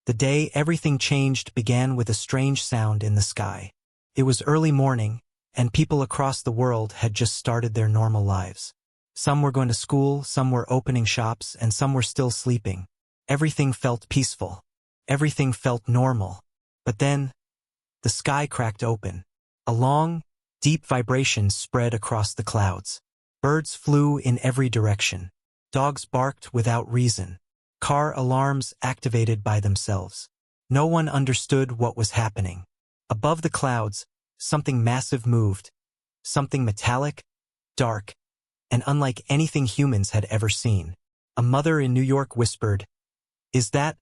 The day everything changed began with a strange sound in the sky. It was early morning, and people across the world had just started their normal lives. Some were going to school, some were opening shops, and some were still sleeping. Everything felt peaceful. Everything felt normal. But then, the sky cracked open. A long, deep vibration spread across the clouds. Birds flew in every direction. Dogs barked without reason. Car alarms activated by themselves. No one understood what was happening. Above the clouds, something massive moved. Something metallic, dark, and unlike anything humans had ever seen. A mother in New York whispered, "Is that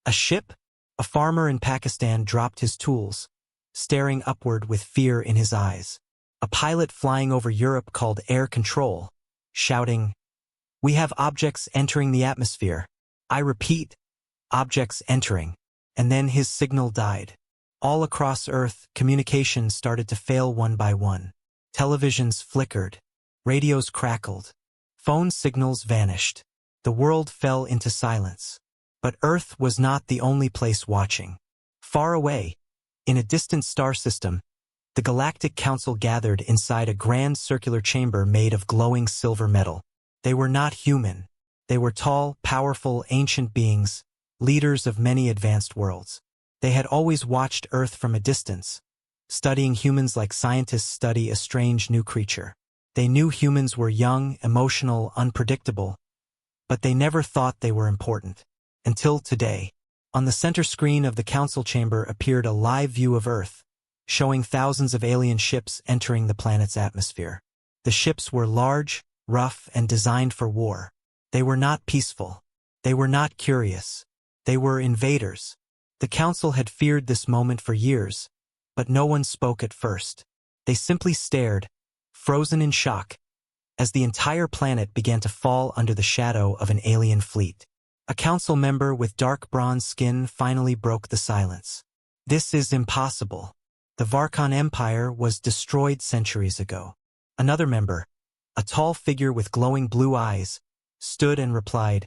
a ship?" A farmer in Pakistan dropped his tools, staring upward with fear in his eyes. A pilot flying over Europe called air control, shouting, "We have objects entering the atmosphere. I repeat, objects entering." And then his signal died. All across Earth, communications started to fail one by one. Televisions flickered. Radios crackled. Phone signals vanished. The world fell into silence. But Earth was not the only place watching. Far away, in a distant star system, the Galactic Council gathered inside a grand circular chamber made of glowing silver metal. They were not human. They were tall, powerful, ancient beings, leaders of many advanced worlds. They had always watched Earth from a distance, studying humans like scientists study a strange new creature. They knew humans were young, emotional, unpredictable, but they never thought they were important. Until today. On the center screen of the council chamber appeared a live view of Earth, showing thousands of alien ships entering the planet's atmosphere. The ships were large, rough, and designed for war. They were not peaceful. They were not curious. They were invaders. The council had feared this moment for years, but no one spoke at first. They simply stared, frozen in shock, as the entire planet began to fall under the shadow of an alien fleet. A council member with dark bronze skin finally broke the silence. "This is impossible. The Varkon Empire was destroyed centuries ago." Another member, a tall figure with glowing blue eyes, stood and replied,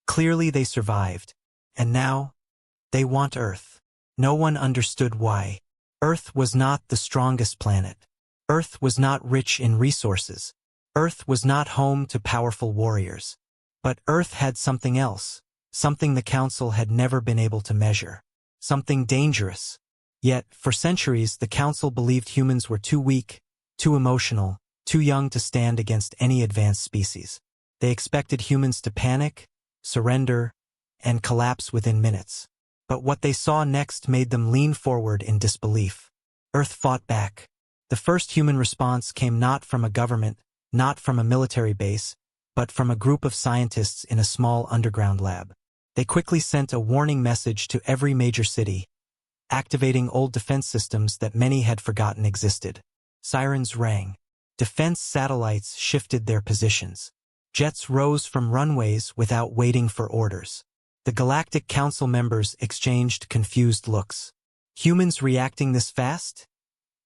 "Clearly they survived. And now, they want Earth." No one understood why. Earth was not the strongest planet. Earth was not rich in resources. Earth was not home to powerful warriors. But Earth had something else, something the Council had never been able to measure. Something dangerous. Yet, for centuries, the Council believed humans were too weak, too emotional, too young to stand against any advanced species. They expected humans to panic, surrender, and collapse within minutes. But what they saw next made them lean forward in disbelief. Earth fought back. The first human response came not from a government, not from a military base, but from a group of scientists in a small underground lab. They quickly sent a warning message to every major city, activating old defense systems that many had forgotten existed. Sirens rang. Defense satellites shifted their positions. Jets rose from runways without waiting for orders. The Galactic Council members exchanged confused looks. "Humans reacting this fast?"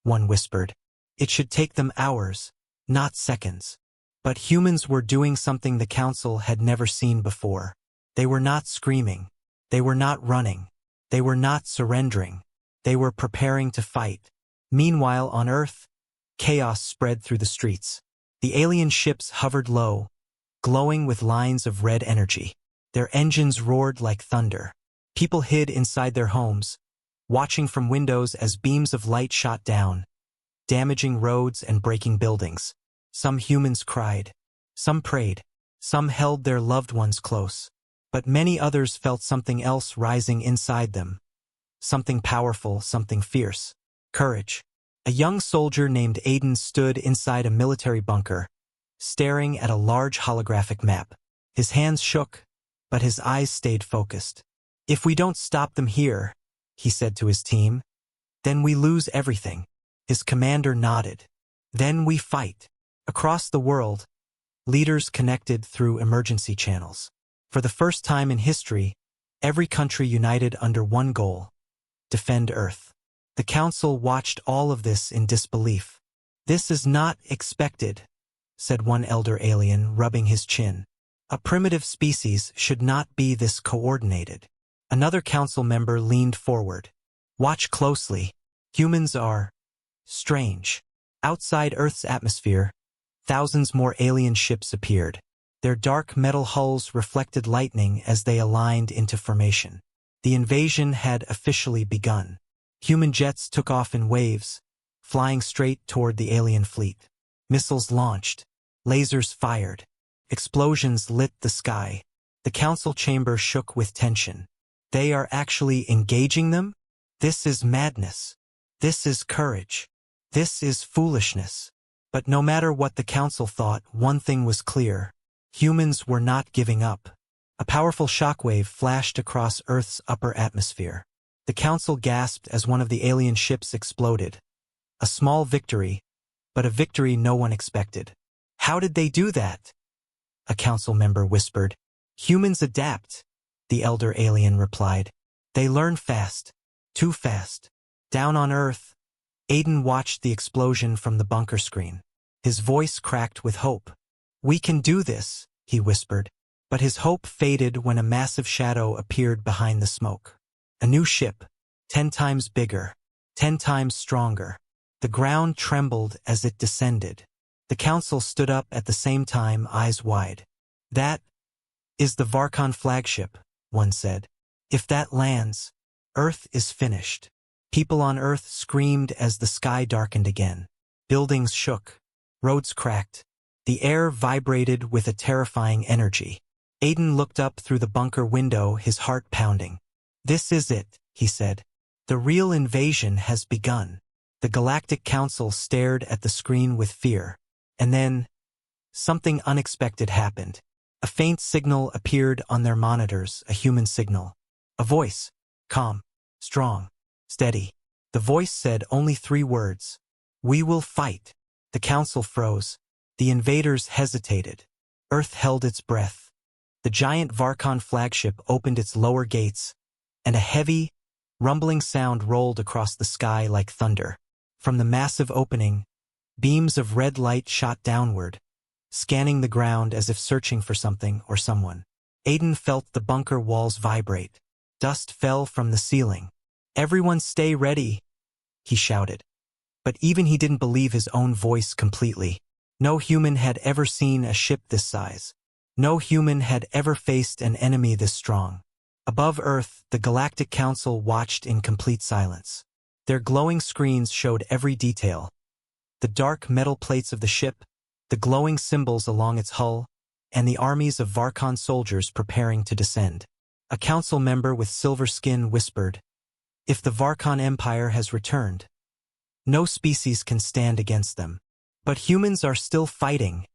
one whispered. "It should take them hours, not seconds." But humans were doing something the Council had never seen before. They were not screaming. They were not running. They were not surrendering. They were preparing to fight. Meanwhile, on Earth, chaos spread through the streets. The alien ships hovered low, glowing with lines of red energy. Their engines roared like thunder. People hid inside their homes, watching from windows as beams of light shot down, damaging roads and breaking buildings. Some humans cried. Some prayed. Some held their loved ones close. But many others felt something else rising inside them. Something powerful, something fierce. Courage. A young soldier named Aiden stood inside a military bunker, staring at a large holographic map. His hands shook, but his eyes stayed focused. "If we don't stop them here," he said to his team, "then we lose everything." His commander nodded. "Then we fight." Across the world, leaders connected through emergency channels. For the first time in history, every country united under one goal: defend Earth. The Council watched all of this in disbelief. "This is not expected," said one elder alien, rubbing his chin. "A primitive species should not be this coordinated." Another council member leaned forward. Watch closely. Humans are strange. Outside Earth's atmosphere, thousands more alien ships appeared. Their dark metal hulls reflected lightning as they aligned into formation. The invasion had officially begun. Human jets took off in waves, flying straight toward the alien fleet. Missiles launched. Lasers fired. Explosions lit the sky. The council chamber shook with tension. They are actually engaging them? This is madness. This is courage. This is foolishness. But no matter what the council thought, one thing was clear. Humans were not giving up. A powerful shockwave flashed across Earth's upper atmosphere. The council gasped as one of the alien ships exploded. A small victory, but a victory no one expected. How did they do that? A council member whispered. Humans adapt, the elder alien replied. They learn fast. Too fast. Down on Earth, Aiden watched the explosion from the bunker screen. His voice cracked with hope. We can do this, he whispered. But his hope faded when a massive shadow appeared behind the smoke. A new ship, 10 times bigger, 10 times stronger. The ground trembled as it descended. The council stood up at the same time, eyes wide. That is the Varkon flagship, one said. If that lands, Earth is finished. People on Earth screamed as the sky darkened again. Buildings shook. Roads cracked. The air vibrated with a terrifying energy. Aiden looked up through the bunker window, his heart pounding. This is it, he said. The real invasion has begun. The Galactic Council stared at the screen with fear. And then, something unexpected happened. A faint signal appeared on their monitors, a human signal. A voice. Calm. Strong. Steady. The voice said only 3 words. We will fight. The council froze. The invaders hesitated. Earth held its breath. The giant Varkon flagship opened its lower gates, and a heavy, rumbling sound rolled across the sky like thunder. From the massive opening, beams of red light shot downward, scanning the ground as if searching for something or someone. Aiden felt the bunker walls vibrate. Dust fell from the ceiling. Everyone stay ready, he shouted. But even he didn't believe his own voice completely. No human had ever seen a ship this size. No human had ever faced an enemy this strong. Above Earth, the Galactic Council watched in complete silence. Their glowing screens showed every detail. The dark metal plates of the ship, the glowing symbols along its hull, and the armies of Varkon soldiers preparing to descend. A council member with silver skin whispered, If the Varkon Empire has returned, no species can stand against them. But humans are still fighting,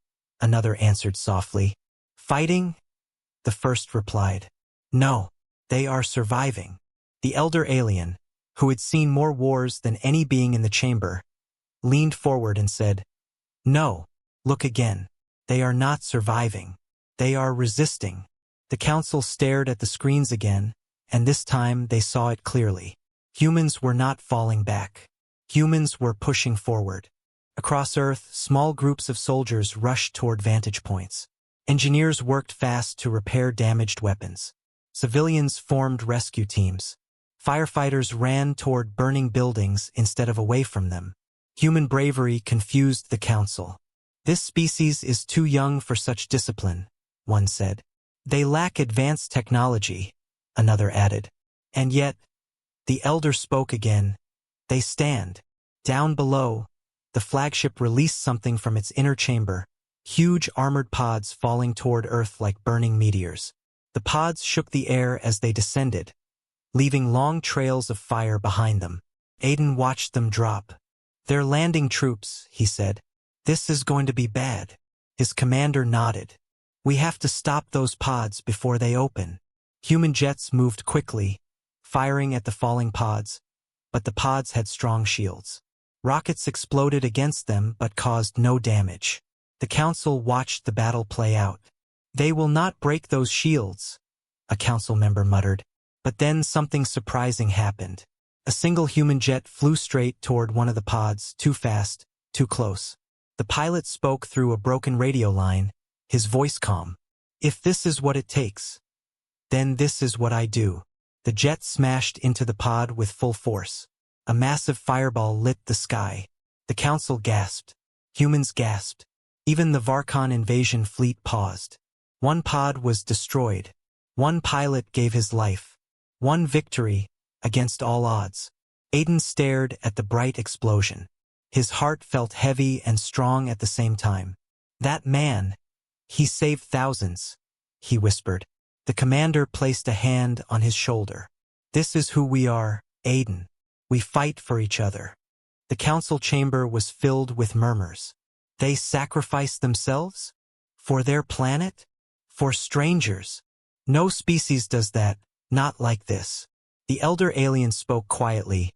another answered softly. Fighting? The first replied. No, they are surviving. The elder alien, who had seen more wars than any being in the chamber, leaned forward and said, No, look again. They are not surviving. They are resisting. The council stared at the screens again, and this time they saw it clearly. Humans were not falling back. Humans were pushing forward. Across Earth, small groups of soldiers rushed toward vantage points. Engineers worked fast to repair damaged weapons. Civilians formed rescue teams. Firefighters ran toward burning buildings instead of away from them. Human bravery confused the council. This species is too young for such discipline, one said. They lack advanced technology, another added. And yet, the elder spoke again. They stand. Down below, the flagship released something from its inner chamber, huge armored pods falling toward Earth like burning meteors. The pods shook the air as they descended, leaving long trails of fire behind them. Aiden watched them drop. They're landing troops, he said. This is going to be bad. His commander nodded. We have to stop those pods before they open. Human jets moved quickly, firing at the falling pods, but the pods had strong shields. Rockets exploded against them but caused no damage. The council watched the battle play out. They will not break those shields, a council member muttered. But then something surprising happened. A single human jet flew straight toward one of the pods, too fast, too close. The pilot spoke through a broken radio line, his voice calm. If this is what it takes, then this is what I do. The jet smashed into the pod with full force. A massive fireball lit the sky. The council gasped. Humans gasped. Even the Varkon invasion fleet paused. One pod was destroyed. One pilot gave his life. One victory, against all odds. Aiden stared at the bright explosion. His heart felt heavy and strong at the same time. That man, he saved thousands, he whispered. The commander placed a hand on his shoulder. This is who we are, Aiden. We fight for each other. The council chamber was filled with murmurs. They sacrificed themselves? For their planet? For strangers? No species does that, not like this. The elder alien spoke quietly.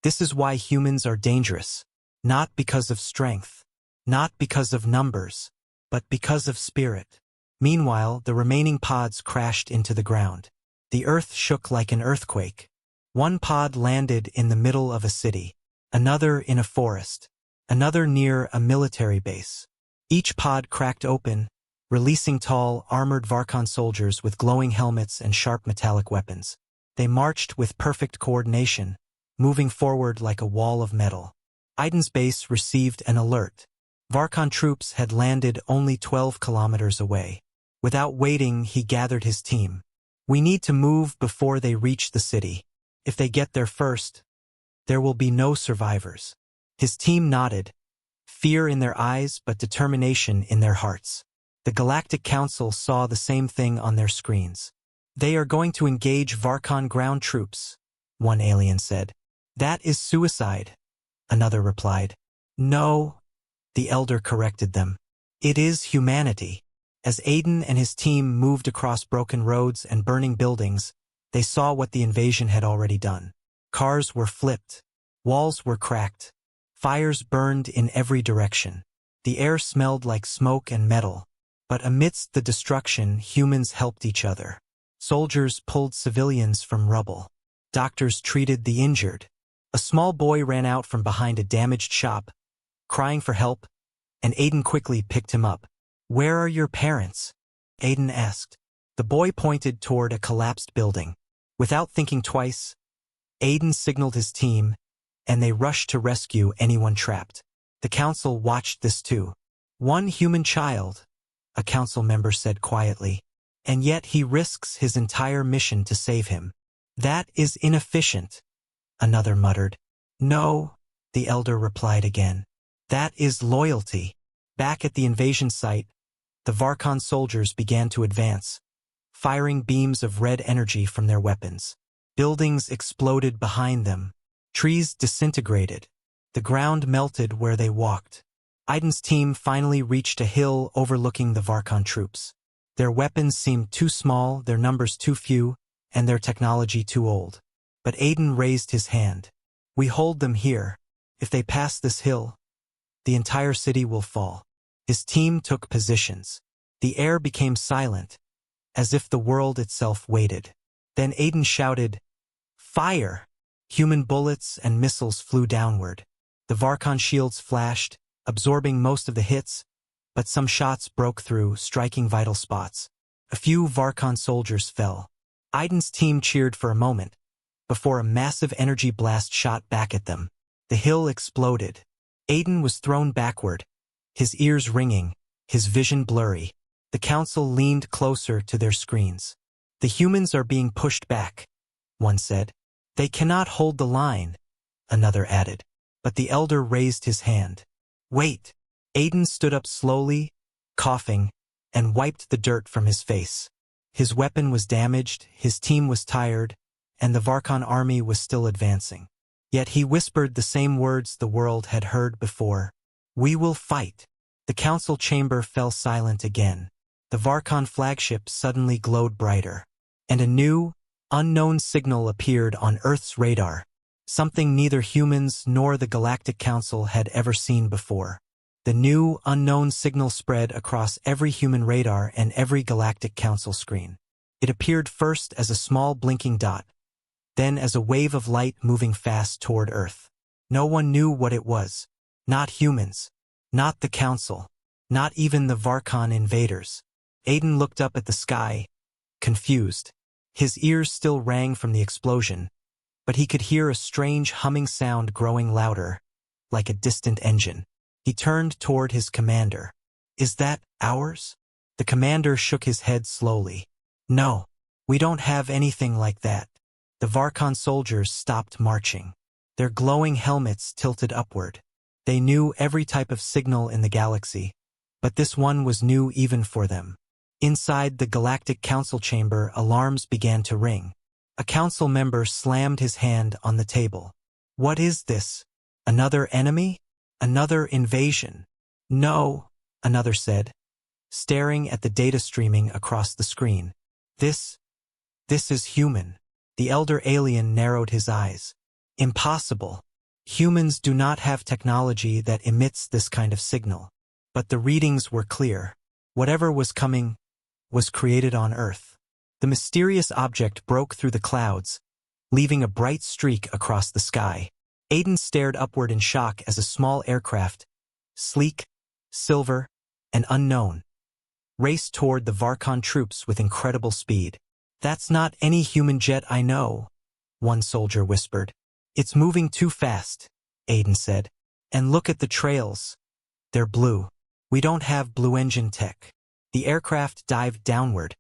This is why humans are dangerous. Not because of strength. Not because of numbers. But because of spirit. Meanwhile, the remaining pods crashed into the ground. The earth shook like an earthquake. One pod landed in the middle of a city. Another in a forest. Another near a military base. Each pod cracked open, releasing tall, armored Varkon soldiers with glowing helmets and sharp metallic weapons. They marched with perfect coordination, moving forward like a wall of metal. Aiden's base received an alert. Varkon troops had landed only 12 kilometers away. Without waiting, he gathered his team. We need to move before they reach the city. If they get there first, there will be no survivors. His team nodded, fear in their eyes but determination in their hearts. The Galactic Council saw the same thing on their screens. They are going to engage Varkon ground troops, one alien said. That is suicide, another replied. No, the elder corrected them. It is humanity. As Aiden and his team moved across broken roads and burning buildings, they saw what the invasion had already done. Cars were flipped. Walls were cracked. Fires burned in every direction. The air smelled like smoke and metal. But amidst the destruction, humans helped each other. Soldiers pulled civilians from rubble. Doctors treated the injured. A small boy ran out from behind a damaged shop, crying for help, and Aiden quickly picked him up. Where are your parents? Aiden asked. The boy pointed toward a collapsed building. Without thinking twice, Aiden signaled his team, and they rushed to rescue anyone trapped. The council watched this too. One human child, a council member said quietly, and yet he risks his entire mission to save him. That is inefficient, another muttered. No, the elder replied again. That is loyalty. Back at the invasion site, the Varkon soldiers began to advance, firing beams of red energy from their weapons. Buildings exploded behind them. Trees disintegrated. The ground melted where they walked. Aiden's team finally reached a hill overlooking the Varkon troops. Their weapons seemed too small, their numbers too few, and their technology too old. But Aiden raised his hand. We hold them here. If they pass this hill, the entire city will fall. His team took positions. The air became silent, as if the world itself waited. Then Aiden shouted, "Fire!" Human bullets and missiles flew downward. The Varkon shields flashed, absorbing most of the hits, but some shots broke through, striking vital spots. A few Varkon soldiers fell. Aiden's team cheered for a moment, before a massive energy blast shot back at them. The hill exploded. Aiden was thrown backward, his ears ringing, his vision blurry. The council leaned closer to their screens. The humans are being pushed back, one said. They cannot hold the line, another added. But the elder raised his hand. Wait. Aiden stood up slowly, coughing, and wiped the dirt from his face. His weapon was damaged, his team was tired, and the Varkon army was still advancing. Yet he whispered the same words the world had heard before. We will fight. The council chamber fell silent again. The Varkon flagship suddenly glowed brighter. And a new, unknown signal appeared on Earth's radar. Something neither humans nor the Galactic Council had ever seen before. The new, unknown signal spread across every human radar and every Galactic Council screen. It appeared first as a small blinking dot, then as a wave of light moving fast toward Earth. No one knew what it was. Not humans. Not the Council. Not even the Varkon invaders. Aiden looked up at the sky, confused. His ears still rang from the explosion, but he could hear a strange humming sound growing louder, like a distant engine. He turned toward his commander. "Is that ours?" The commander shook his head slowly. "No, we don't have anything like that." The Varkon soldiers stopped marching. Their glowing helmets tilted upward. They knew every type of signal in the galaxy, but this one was new even for them. Inside the Galactic Council chamber, alarms began to ring. A council member slammed his hand on the table. "What is this? Another enemy? Another invasion?" "No," another said, staring at the data streaming across the screen. This is human." The elder alien narrowed his eyes. "Impossible. Humans do not have technology that emits this kind of signal." But the readings were clear. Whatever was coming was created on Earth. The mysterious object broke through the clouds, leaving a bright streak across the sky. Aiden stared upward in shock as a small aircraft, sleek, silver, and unknown, raced toward the Varkon troops with incredible speed. "That's not any human jet I know," one soldier whispered. "It's moving too fast," Aiden said. "And look at the trails. They're blue. We don't have blue engine tech." The aircraft dived downward,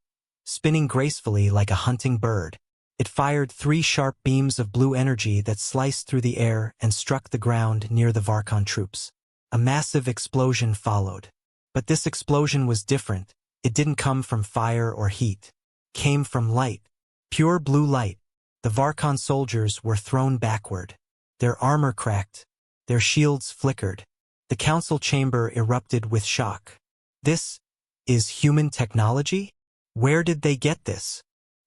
spinning gracefully like a hunting bird. It fired 3 sharp beams of blue energy that sliced through the air and struck the ground near the Varkon troops. A massive explosion followed. But this explosion was different. It didn't come from fire or heat. It came from light. Pure blue light. The Varkon soldiers were thrown backward. Their armor cracked. Their shields flickered. The council chamber erupted with shock. "This is human technology? Where did they get this?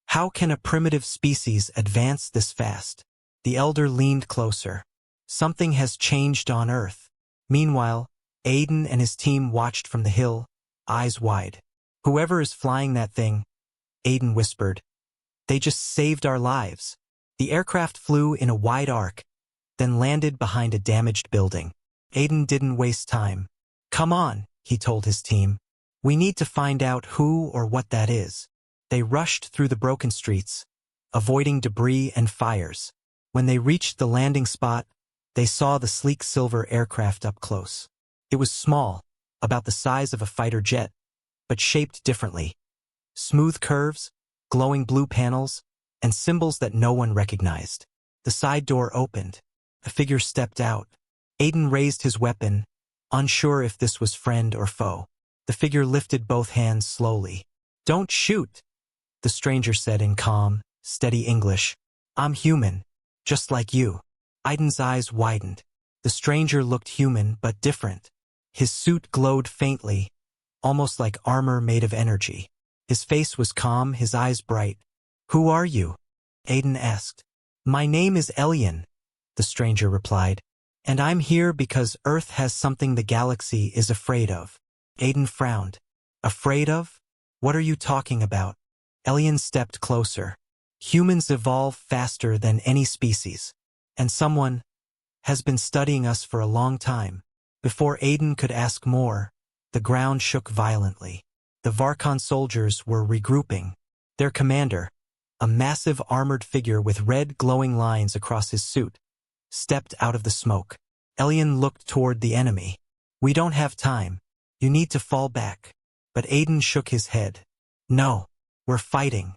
How can a primitive species advance this fast?" The elder leaned closer. "Something has changed on Earth." Meanwhile, Aiden and his team watched from the hill, eyes wide. "Whoever is flying that thing," Aiden whispered, "they just saved our lives." The aircraft flew in a wide arc, then landed behind a damaged building. Aiden didn't waste time. "Come on," he told his team. "We need to find out who or what that is." They rushed through the broken streets, avoiding debris and fires. When they reached the landing spot, they saw the sleek silver aircraft up close. It was small, about the size of a fighter jet, but shaped differently. Smooth curves, glowing blue panels, and symbols that no one recognized. The side door opened. A figure stepped out. Aiden raised his weapon, unsure if this was friend or foe. The figure lifted both hands slowly. "Don't shoot," the stranger said in calm, steady English. "I'm human, just like you." Aiden's eyes widened. The stranger looked human but different. His suit glowed faintly, almost like armor made of energy. His face was calm, his eyes bright. "Who are you?" Aiden asked. "My name is Elian," the stranger replied. "And I'm here because Earth has something the galaxy is afraid of." Aiden frowned. "Afraid of? What are you talking about?" Elian stepped closer. "Humans evolve faster than any species, and someone has been studying us for a long time." Before Aiden could ask more, the ground shook violently. The Varkon soldiers were regrouping. Their commander, a massive armored figure with red glowing lines across his suit, stepped out of the smoke. Elian looked toward the enemy. "We don't have time. You need to fall back." But Aiden shook his head. "No, we're fighting."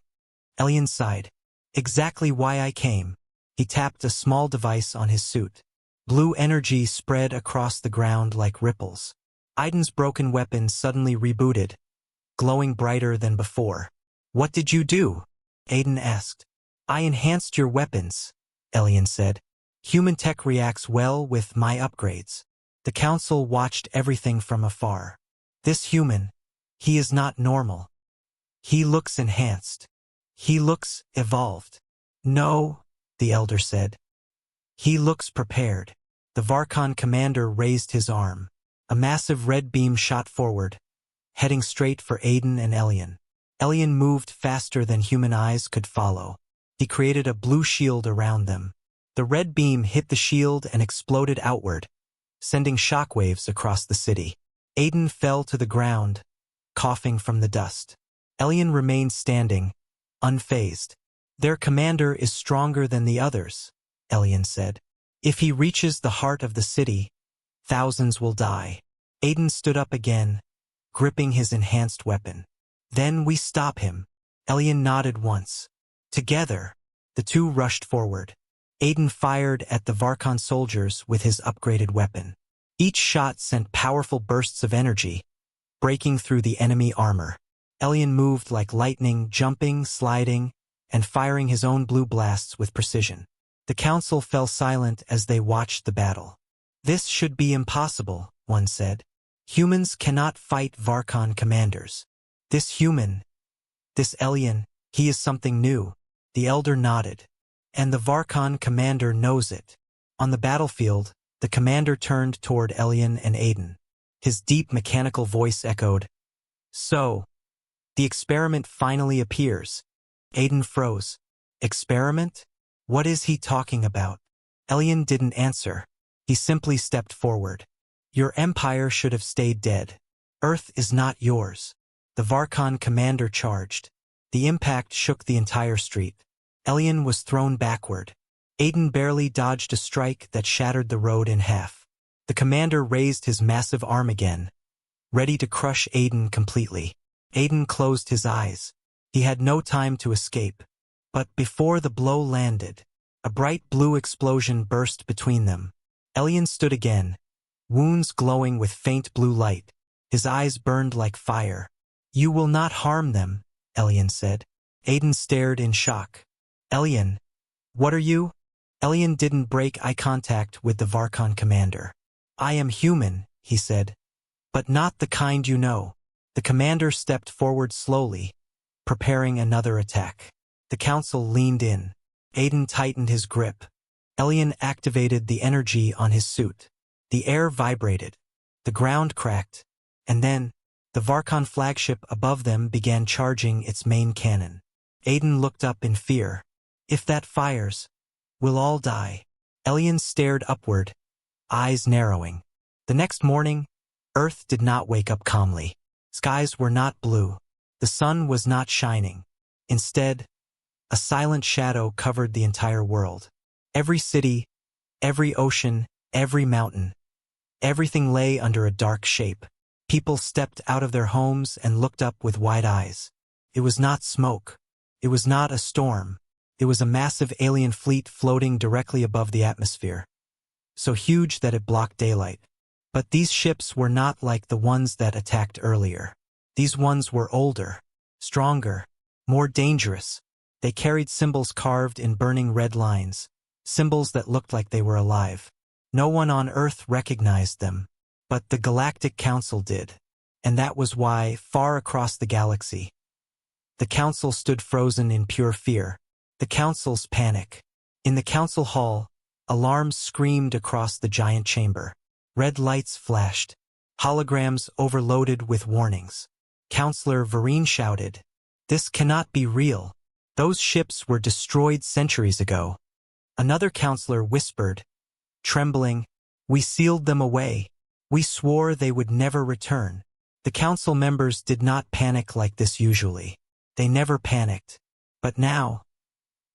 Elian sighed. "Exactly why I came." He tapped a small device on his suit. Blue energy spread across the ground like ripples. Aiden's broken weapon suddenly rebooted, glowing brighter than before. "What did you do?" Aiden asked. "I enhanced your weapons," Elian said. "Human tech reacts well with my upgrades." The council watched everything from afar. "This human, he is not normal. He looks enhanced. He looks evolved." "No," the elder said. "He looks prepared." The Varkon commander raised his arm. A massive red beam shot forward, heading straight for Aiden and Elian. Elian moved faster than human eyes could follow. He created a blue shield around them. The red beam hit the shield and exploded outward, sending shockwaves across the city. Aiden fell to the ground, coughing from the dust. Elian remained standing, unfazed. Their commander is stronger than the others, Elian said. If he reaches the heart of the city, thousands will die. Aiden stood up again, gripping his enhanced weapon. Then we stop him. Elian nodded once. Together, the two rushed forward. Aiden fired at the Varkon soldiers with his upgraded weapon. Each shot sent powerful bursts of energy, breaking through the enemy armor. Elian moved like lightning, jumping, sliding, and firing his own blue blasts with precision. The council fell silent as they watched the battle. This should be impossible, one said. Humans cannot fight Varkon commanders. This Elian, he is something new. The elder nodded. And the Varkon commander knows it. On the battlefield, the commander turned toward Elian and Aiden. His deep mechanical voice echoed. So, the experiment finally appears. Aiden froze. Experiment? What is he talking about? Elian didn't answer. He simply stepped forward. Your empire should have stayed dead. Earth is not yours. The Varkon commander charged. The impact shook the entire street. Elian was thrown backward. Aiden barely dodged a strike that shattered the road in half. The commander raised his massive arm again, ready to crush Aiden completely. Aiden closed his eyes. He had no time to escape. But before the blow landed, a bright blue explosion burst between them. Elian stood again, wounds glowing with faint blue light. His eyes burned like fire. You will not harm them, Elian said. Aiden stared in shock. Elian, what are you? Elian didn't break eye contact with the Varkon commander. I am human, he said. But not the kind you know. The commander stepped forward slowly, preparing another attack. The council leaned in. Aiden tightened his grip. Elian activated the energy on his suit. The air vibrated. The ground cracked. And then, the Varkon flagship above them began charging its main cannon. Aiden looked up in fear. If that fires, we'll all die. Elian stared upward, eyes narrowing. The next morning, Earth did not wake up calmly. Skies were not blue. The sun was not shining. Instead, a silent shadow covered the entire world. Every city, every ocean, every mountain, everything lay under a dark shape. People stepped out of their homes and looked up with wide eyes. It was not smoke. It was not a storm. It was a massive alien fleet floating directly above the atmosphere, so huge that it blocked daylight. But these ships were not like the ones that attacked earlier. These ones were older, stronger, more dangerous. They carried symbols carved in burning red lines, symbols that looked like they were alive. No one on Earth recognized them, but the Galactic Council did, and that was why, far across the galaxy, the Council stood frozen in pure fear. The Council's panic. In the Council Hall, alarms screamed across the giant chamber. Red lights flashed. Holograms overloaded with warnings. Counselor Vereen shouted, "This cannot be real. Those ships were destroyed centuries ago." Another counselor whispered, trembling, "We sealed them away. We swore they would never return." The council members did not panic like this usually. They never panicked. But now,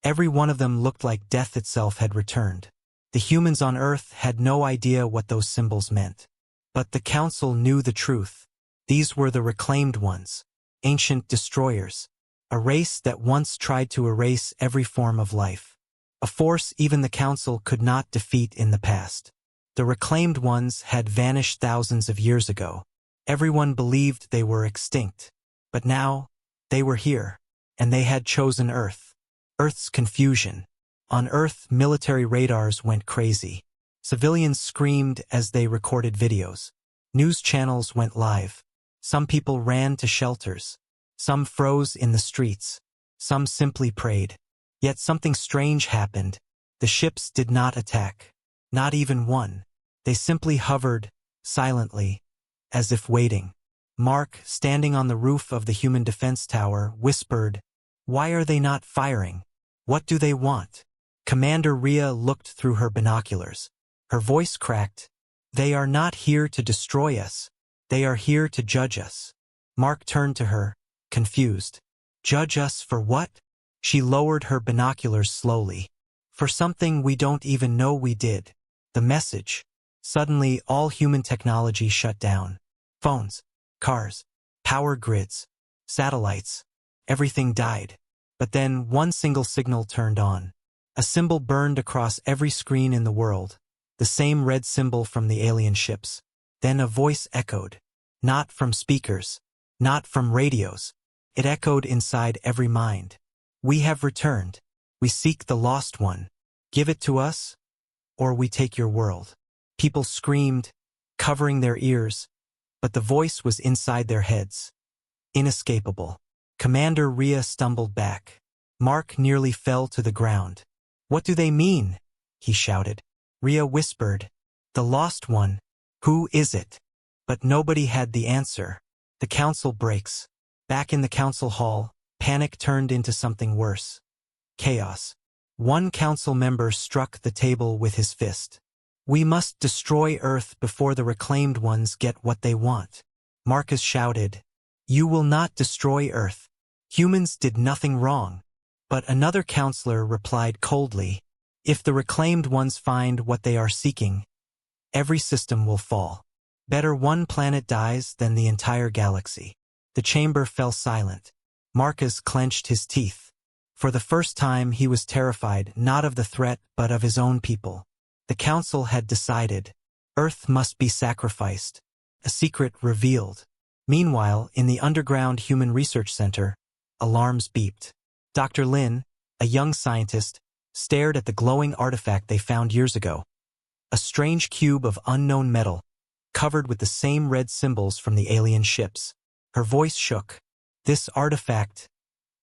every one of them looked like death itself had returned. The humans on Earth had no idea what those symbols meant. But the council knew the truth. These were the reclaimed ones, ancient destroyers, a race that once tried to erase every form of life, a force even the council could not defeat in the past. The reclaimed ones had vanished thousands of years ago. Everyone believed they were extinct. But now, they were here, and they had chosen Earth. Earth's confusion. On Earth, military radars went crazy. Civilians screamed as they recorded videos. News channels went live. Some people ran to shelters. Some froze in the streets. Some simply prayed. Yet something strange happened. The ships did not attack. Not even one. They simply hovered, silently, as if waiting. Mark, standing on the roof of the human defense tower, whispered, "Why are they not firing? What do they want?" Commander Rhea looked through her binoculars. Her voice cracked. "They are not here to destroy us. They are here to judge us." Mark turned to her, confused. "Judge us for what?" She lowered her binoculars slowly. For something we don't even know we did. The message. Suddenly, all human technology shut down. Phones, cars, power grids, satellites. Everything died. But then one single signal turned on. A symbol burned across every screen in the world. The same red symbol from the alien ships. Then a voice echoed. Not from speakers. Not from radios. It echoed inside every mind. We have returned. We seek the lost one. Give it to us, or we take your world. People screamed, covering their ears, but the voice was inside their heads. Inescapable. Commander Rhea stumbled back. Mark nearly fell to the ground. What do they mean? He shouted. Rhea whispered. The lost one. Who is it? But nobody had the answer. The council breaks. Back in the council hall, panic turned into something worse. Chaos. One council member struck the table with his fist. We must destroy Earth before the reclaimed ones get what they want. Marcus shouted. You will not destroy Earth. Humans did nothing wrong. But another counselor replied coldly. If the reclaimed ones find what they are seeking, every system will fall. Better one planet dies than the entire galaxy. The chamber fell silent. Marcus clenched his teeth. For the first time he was terrified not of the threat but of his own people. The council had decided. Earth must be sacrificed. A secret revealed. Meanwhile, in the underground Human Research Center, alarms beeped. Dr. Lin, a young scientist, stared at the glowing artifact they found years ago. A strange cube of unknown metal, covered with the same red symbols from the alien ships. Her voice shook. This artifact,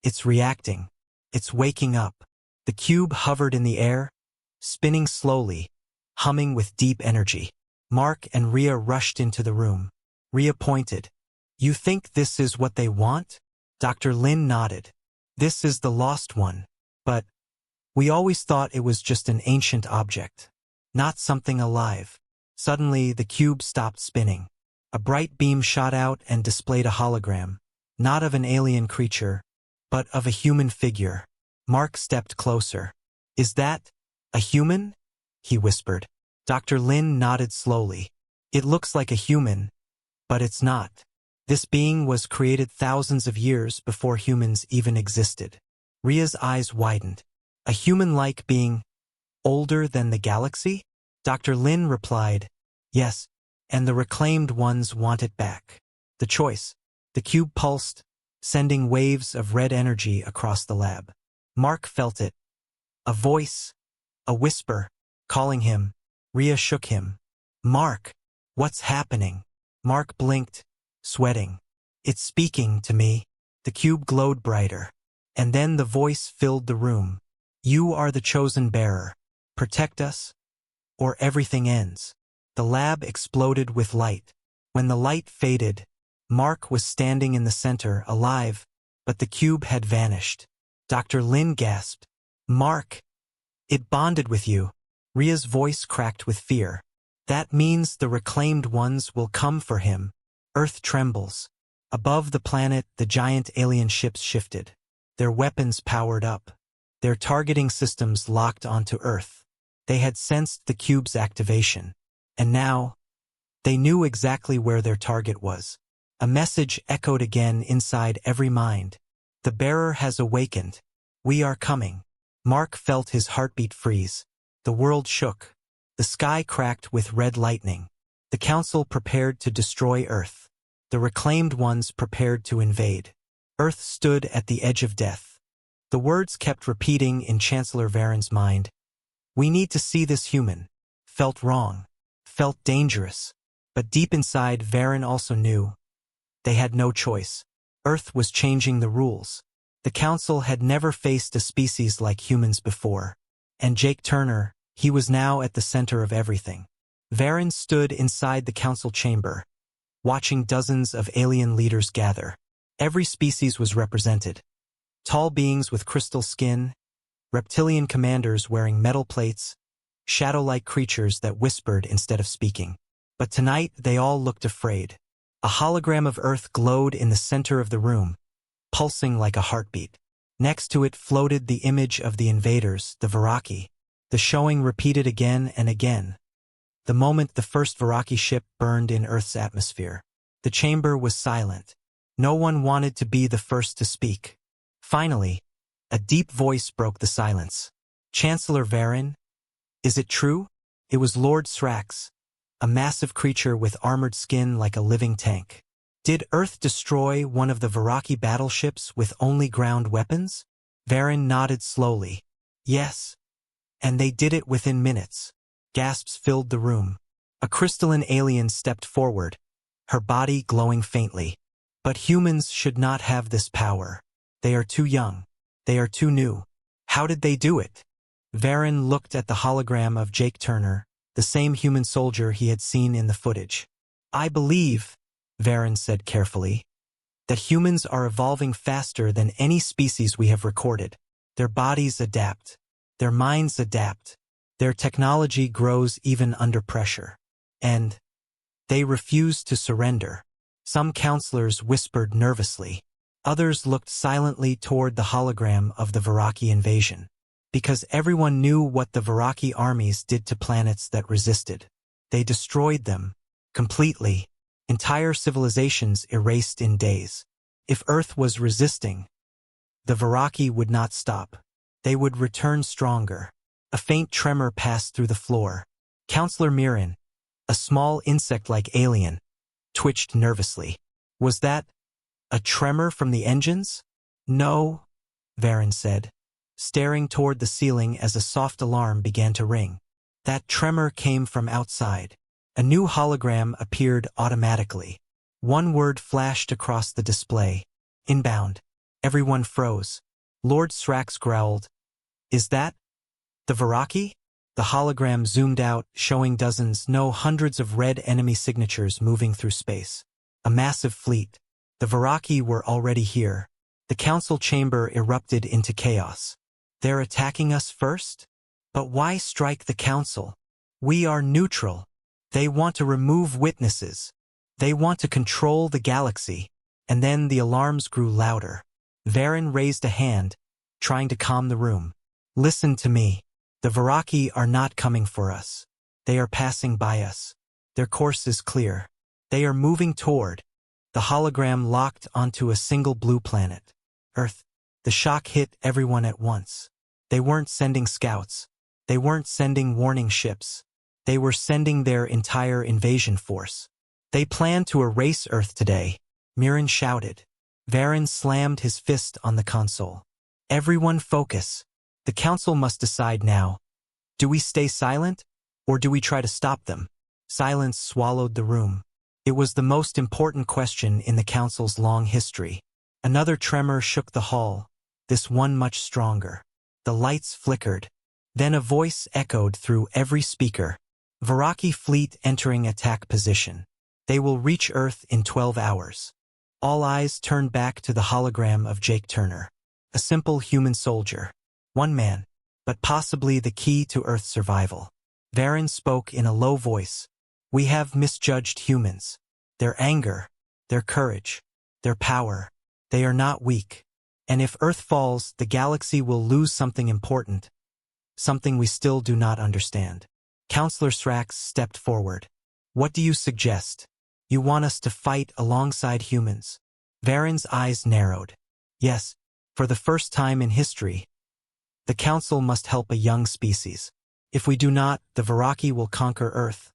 it's reacting. It's waking up. The cube hovered in the air, spinning slowly, humming with deep energy. Mark and Rhea rushed into the room. Rhea pointed. You think this is what they want? Dr. Lin nodded. This is the lost one. But we always thought it was just an ancient object, not something alive. Suddenly, the cube stopped spinning. A bright beam shot out and displayed a hologram, not of an alien creature, but of a human figure. Mark stepped closer. Is that a human? He whispered. Dr. Lin nodded slowly. It looks like a human, but it's not. This being was created thousands of years before humans even existed. Rhea's eyes widened. A human-like being, older than the galaxy? Dr. Lin replied, yes, and the reclaimed ones want it back. The choice. The cube pulsed, sending waves of red energy across the lab. Mark felt it. A voice, a whisper, calling him. Rhea shook him. Mark, what's happening? Mark blinked, sweating. It's speaking to me. The cube glowed brighter. And then the voice filled the room. You are the chosen bearer. Protect us, or everything ends. The lab exploded with light. When the light faded, Mark was standing in the center, alive, but the cube had vanished. Dr. Lin gasped. Mark, it bonded with you. Rhea's voice cracked with fear. That means the reclaimed ones will come for him. Earth trembles. Above the planet, the giant alien ships shifted. Their weapons powered up. Their targeting systems locked onto Earth. They had sensed the cube's activation. And now, they knew exactly where their target was. A message echoed again inside every mind. The bearer has awakened. We are coming. Mark felt his heartbeat freeze. The world shook. The sky cracked with red lightning. The council prepared to destroy Earth. The reclaimed ones prepared to invade. Earth stood at the edge of death. The words kept repeating in Chancellor Varen's mind. We need to see this human. Felt wrong. Felt dangerous. But deep inside, Varen also knew. They had no choice. Earth was changing the rules. The council had never faced a species like humans before. And Jake Turner, he was now at the center of everything. Varen stood inside the council chamber, watching dozens of alien leaders gather. Every species was represented. Tall beings with crystal skin, reptilian commanders wearing metal plates, shadow-like creatures that whispered instead of speaking. But tonight they all looked afraid. A hologram of Earth glowed in the center of the room, pulsing like a heartbeat. Next to it floated the image of the invaders, the Viraki. The showing repeated again and again. The moment the first Viraki ship burned in Earth's atmosphere, the chamber was silent. No one wanted to be the first to speak. Finally, a deep voice broke the silence. Chancellor Varen, is it true? It was Lord Srax, a massive creature with armored skin like a living tank. Did Earth destroy one of the Viraki battleships with only ground weapons? Varen nodded slowly. Yes. And they did it within minutes. Gasps filled the room. A crystalline alien stepped forward, her body glowing faintly. But humans should not have this power. They are too young. They are too new. How did they do it? Varen looked at the hologram of Jake Turner, the same human soldier he had seen in the footage. I believe, Varen said carefully, that humans are evolving faster than any species we have recorded. Their bodies adapt. Their minds adapt. Their technology grows even under pressure. And they refuse to surrender. Some counselors whispered nervously. Others looked silently toward the hologram of the Viraki invasion. Because everyone knew what the Viraki armies did to planets that resisted. They destroyed them. Completely. Entire civilizations erased in days. If Earth was resisting, the Viraki would not stop. They would return stronger. A faint tremor passed through the floor. Counselor Mirren, a small insect-like alien, twitched nervously. Was that a tremor from the engines? No, Varen said, staring toward the ceiling as a soft alarm began to ring. That tremor came from outside. A new hologram appeared automatically. One word flashed across the display. Inbound. Everyone froze. Lord Srax growled. Is that the Viraki? The hologram zoomed out, showing dozens, no hundreds of red enemy signatures moving through space. A massive fleet. The Viraki were already here. The council chamber erupted into chaos. They're attacking us first? But why strike the council? We are neutral. They want to remove witnesses. They want to control the galaxy. And then the alarms grew louder. Varen raised a hand, trying to calm the room. Listen to me. The Viraki are not coming for us. They are passing by us. Their course is clear. They are moving toward. The hologram locked onto a single blue planet. Earth. The shock hit everyone at once. They weren't sending scouts. They weren't sending warning ships. They were sending their entire invasion force. They planned to erase Earth today, Mirren shouted. Varen slammed his fist on the console. Everyone focus. The council must decide now. Do we stay silent, or do we try to stop them? Silence swallowed the room. It was the most important question in the council's long history. Another tremor shook the hall, this one much stronger. The lights flickered. Then a voice echoed through every speaker. Viraki fleet entering attack position. They will reach Earth in 12 hours. All eyes turned back to the hologram of Jake Turner. A simple human soldier. One man, but possibly the key to Earth's survival. Varen spoke in a low voice. We have misjudged humans. Their anger, their courage, their power. They are not weak. And if Earth falls, the galaxy will lose something important. Something we still do not understand. Counselor Srax stepped forward. What do you suggest? You want us to fight alongside humans? Varen's eyes narrowed. Yes, for the first time in history. The Council must help a young species. If we do not, the Viraki will conquer Earth.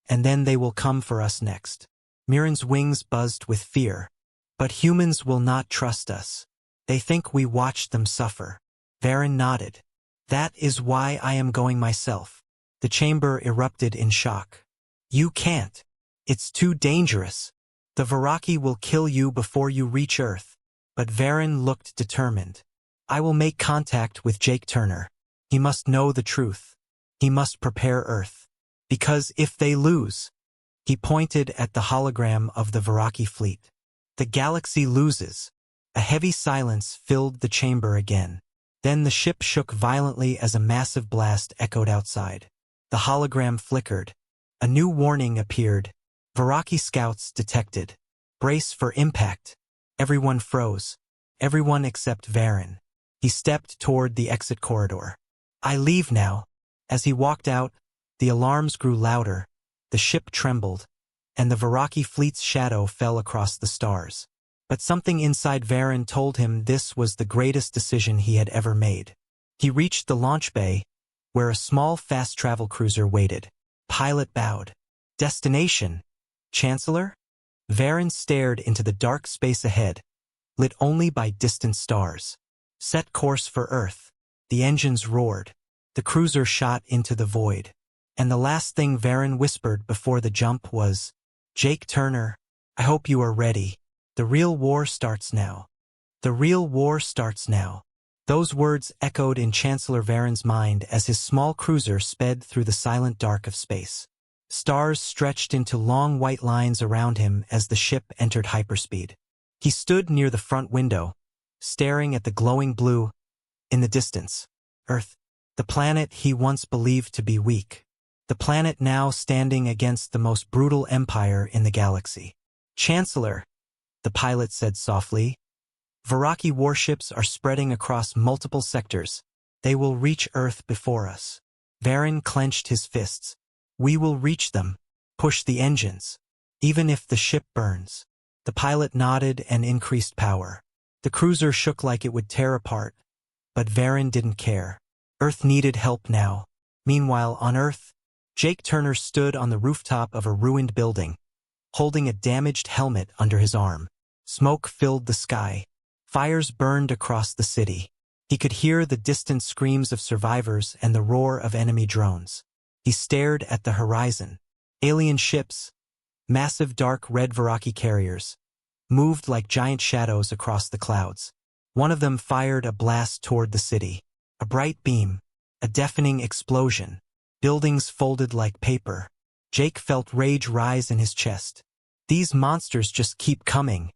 And then they will come for us next. Mirren's wings buzzed with fear. But humans will not trust us. They think we watched them suffer. Varen nodded. That is why I am going myself. The chamber erupted in shock. You can't. It's too dangerous. The Viraki will kill you before you reach Earth. But Varen looked determined. I will make contact with Jake Turner. He must know the truth. He must prepare Earth. Because if they lose, he pointed at the hologram of the Viraki fleet. The galaxy loses. A heavy silence filled the chamber again. Then the ship shook violently as a massive blast echoed outside. The hologram flickered. A new warning appeared. Viraki scouts detected. Brace for impact. Everyone froze. Everyone except Varen. He stepped toward the exit corridor. I leave now. As he walked out, the alarms grew louder, the ship trembled, and the Veraki fleet's shadow fell across the stars. But something inside Varen told him this was the greatest decision he had ever made. He reached the launch bay, where a small fast-travel cruiser waited. Pilot bowed. Destination? Chancellor? Varen stared into the dark space ahead, lit only by distant stars. Set course for Earth. The engines roared. The cruiser shot into the void. And the last thing Varen whispered before the jump was, Jake Turner, I hope you are ready. The real war starts now. The real war starts now. Those words echoed in Chancellor Varen's mind as his small cruiser sped through the silent dark of space. Stars stretched into long white lines around him as the ship entered hyperspeed. He stood near the front window, staring at the glowing blue in the distance. Earth, the planet he once believed to be weak. The planet now standing against the most brutal empire in the galaxy. Chancellor, the pilot said softly, Veraki warships are spreading across multiple sectors. They will reach Earth before us. Varen clenched his fists. We will reach them. Push the engines. Even if the ship burns. The pilot nodded and increased power. The cruiser shook like it would tear apart. But Varen didn't care. Earth needed help now. Meanwhile, on Earth, Jake Turner stood on the rooftop of a ruined building, holding a damaged helmet under his arm. Smoke filled the sky. Fires burned across the city. He could hear the distant screams of survivors and the roar of enemy drones. He stared at the horizon. Alien ships, massive dark red Veraki carriers, moved like giant shadows across the clouds. One of them fired a blast toward the city. A bright beam, a deafening explosion. Buildings folded like paper. Jake felt rage rise in his chest. These monsters just keep coming,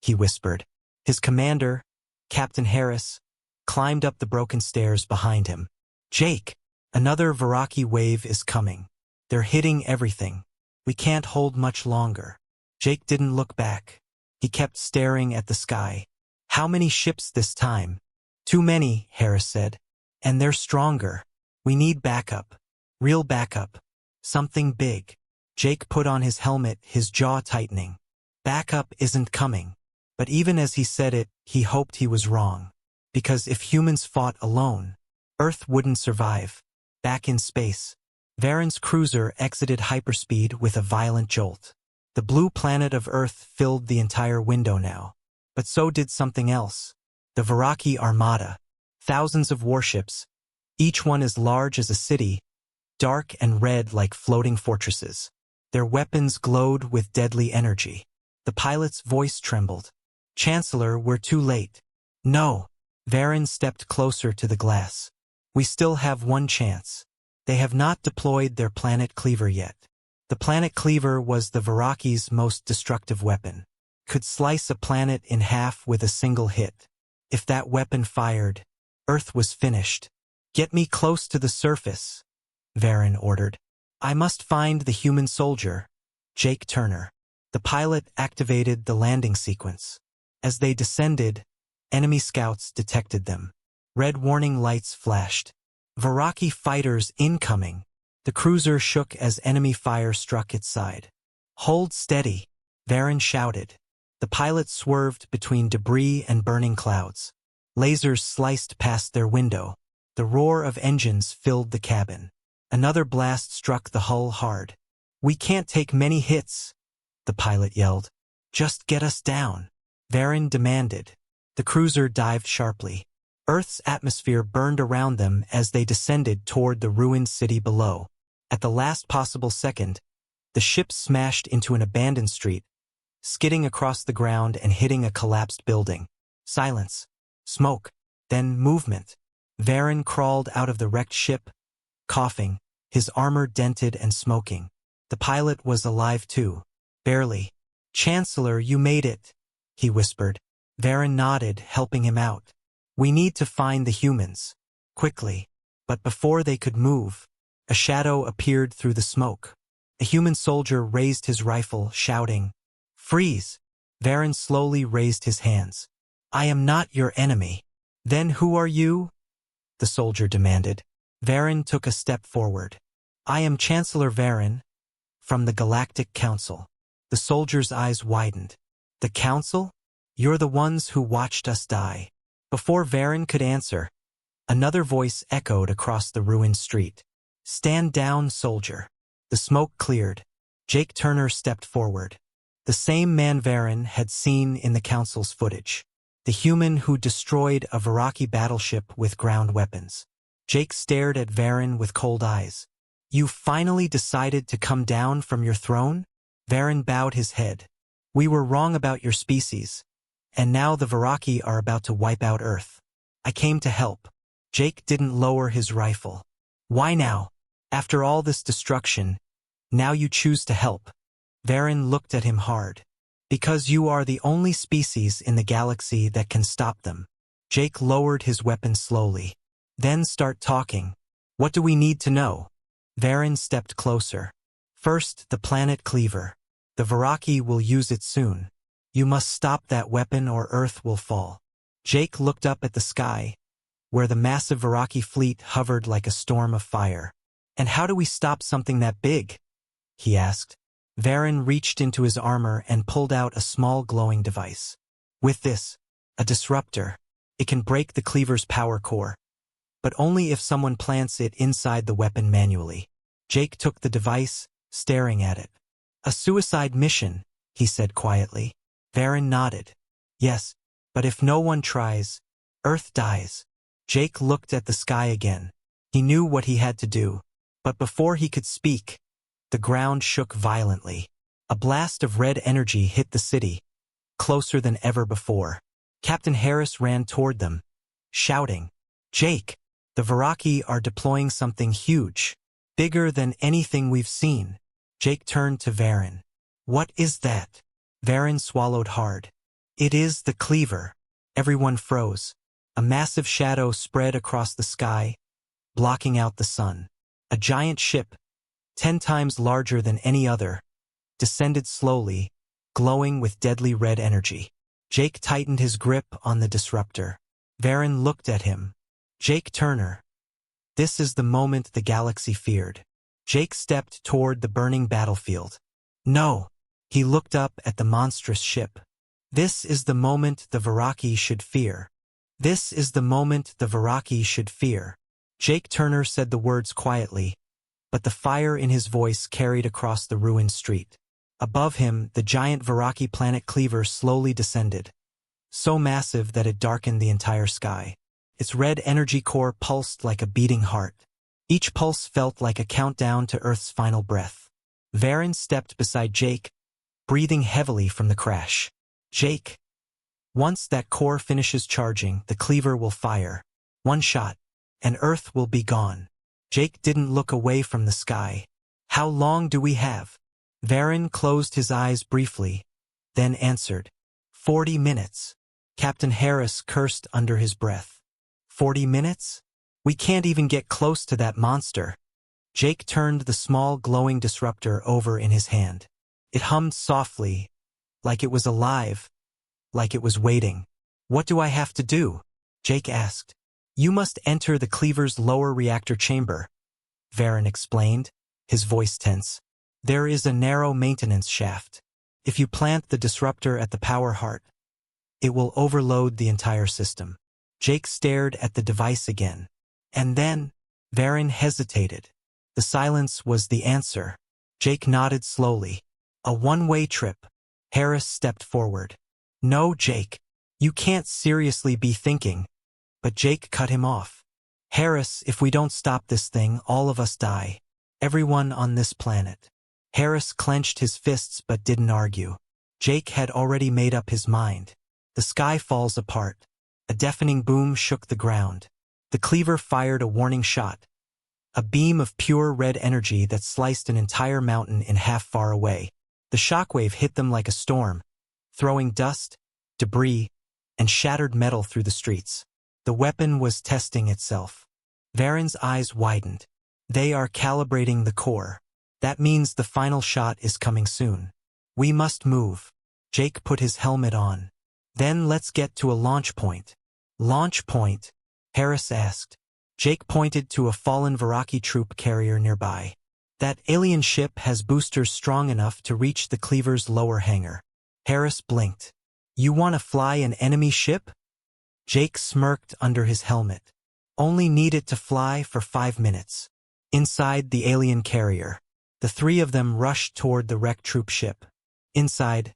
he whispered. His commander, Captain Harris, climbed up the broken stairs behind him. Jake, another Veraki wave is coming. They're hitting everything. We can't hold much longer. Jake didn't look back. He kept staring at the sky. How many ships this time? Too many, Harris said. And they're stronger. We need backup. Real backup. Something big. Jake put on his helmet, his jaw tightening. Backup isn't coming. But even as he said it, he hoped he was wrong. Because if humans fought alone, Earth wouldn't survive. Back in space, Varen's cruiser exited hyperspeed with a violent jolt. The blue planet of Earth filled the entire window now. But so did something else. The Veraki Armada. Thousands of warships, each one as large as a city, dark and red like floating fortresses. Their weapons glowed with deadly energy. The pilot's voice trembled. Chancellor, we're too late. No. Varen stepped closer to the glass. We still have one chance. They have not deployed their planet cleaver yet. The planet cleaver was the Veraki's most destructive weapon. Could slice a planet in half with a single hit. If that weapon fired, Earth was finished. Get me close to the surface, Varen ordered. I must find the human soldier, Jake Turner. The pilot activated the landing sequence. As they descended, enemy scouts detected them. Red warning lights flashed. Veraki fighters incoming. The cruiser shook as enemy fire struck its side. Hold steady, Varen shouted. The pilot swerved between debris and burning clouds. Lasers sliced past their window. The roar of engines filled the cabin. Another blast struck the hull hard. We can't take many hits, the pilot yelled. Just get us down, Varen demanded. The cruiser dived sharply. Earth's atmosphere burned around them as they descended toward the ruined city below. At the last possible second, the ship smashed into an abandoned street, skidding across the ground and hitting a collapsed building. Silence. Smoke. Then movement. Varen crawled out of the wrecked ship, coughing, his armor dented and smoking. The pilot was alive too. Barely. Chancellor, you made it, he whispered. Varen nodded, helping him out. We need to find the humans. Quickly. But before they could move, a shadow appeared through the smoke. A human soldier raised his rifle, shouting, Freeze! Varen slowly raised his hands. I am not your enemy. Then who are you? The soldier demanded. Varen took a step forward. I am Chancellor Varen, from the Galactic Council. The soldier's eyes widened. The Council? You're the ones who watched us die. Before Varen could answer, another voice echoed across the ruined street. Stand down, soldier. The smoke cleared. Jake Turner stepped forward. The same man Varen had seen in the Council's footage. The human who destroyed a Veraki battleship with ground weapons. Jake stared at Varen with cold eyes. You finally decided to come down from your throne? Varen bowed his head. We were wrong about your species, and now the Veraki are about to wipe out Earth. I came to help. Jake didn't lower his rifle. Why now? After all this destruction, now you choose to help. Varen looked at him hard. Because you are the only species in the galaxy that can stop them. Jake lowered his weapon slowly. Then start talking. What do we need to know? Varen stepped closer. First, the planet Cleaver. The Veraki will use it soon. You must stop that weapon or Earth will fall. Jake looked up at the sky, where the massive Veraki fleet hovered like a storm of fire. And how do we stop something that big? He asked. Varen reached into his armor and pulled out a small glowing device. With this, a disruptor, it can break the Cleaver's power core, but only if someone plants it inside the weapon manually. Jake took the device, staring at it. A suicide mission, he said quietly. Varen nodded. Yes, but if no one tries, Earth dies. Jake looked at the sky again. He knew what he had to do, but before he could speak, the ground shook violently. A blast of red energy hit the city, closer than ever before. Captain Harris ran toward them, shouting, Jake, the Veraki are deploying something huge, bigger than anything we've seen. Jake turned to Varen. What is that? Varen swallowed hard. It is the Cleaver. Everyone froze. A massive shadow spread across the sky, blocking out the sun. A giant ship, 10 times larger than any other, descended slowly, glowing with deadly red energy. Jake tightened his grip on the disruptor. Varen looked at him. Jake Turner. This is the moment the galaxy feared. Jake stepped toward the burning battlefield. No. He looked up at the monstrous ship. This is the moment the Veraki should fear. This is the moment the Veraki should fear. Jake Turner said the words quietly, but the fire in his voice carried across the ruined street. Above him, the giant Veraki planet Cleaver slowly descended, so massive that it darkened the entire sky. Its red energy core pulsed like a beating heart. Each pulse felt like a countdown to Earth's final breath. Varen stepped beside Jake, breathing heavily from the crash. Jake. Once that core finishes charging, the Cleaver will fire. One shot, and Earth will be gone. Jake didn't look away from the sky. How long do we have? Varen closed his eyes briefly, then answered. 40 minutes. Captain Harris cursed under his breath. 40 minutes? We can't even get close to that monster. Jake turned the small glowing disruptor over in his hand. It hummed softly, like it was alive, like it was waiting. What do I have to do? Jake asked. You must enter the Cleaver's lower reactor chamber, Varen explained, his voice tense. There is a narrow maintenance shaft. If you plant the disruptor at the power heart, it will overload the entire system. Jake stared at the device again. And then, Varen hesitated. The silence was the answer. Jake nodded slowly. A one-way trip. Harris stepped forward. No, Jake. You can't seriously be thinking. But Jake cut him off. Harris, if we don't stop this thing, all of us die. Everyone on this planet. Harris clenched his fists but didn't argue. Jake had already made up his mind. The sky falls apart. A deafening boom shook the ground. The Cleaver fired a warning shot. A beam of pure red energy that sliced an entire mountain in half far away. The shockwave hit them like a storm, throwing dust, debris, and shattered metal through the streets. The weapon was testing itself. Varen's eyes widened. They are calibrating the core. That means the final shot is coming soon. We must move. Jake put his helmet on. Then let's get to a launch point. Launch point? Harris asked. Jake pointed to a fallen Veraki troop carrier nearby. That alien ship has boosters strong enough to reach the Cleaver's lower hangar. Harris blinked. You want to fly an enemy ship? Jake smirked under his helmet. Only need it to fly for 5 minutes. Inside the alien carrier, the three of them rushed toward the wrecked troop ship. Inside,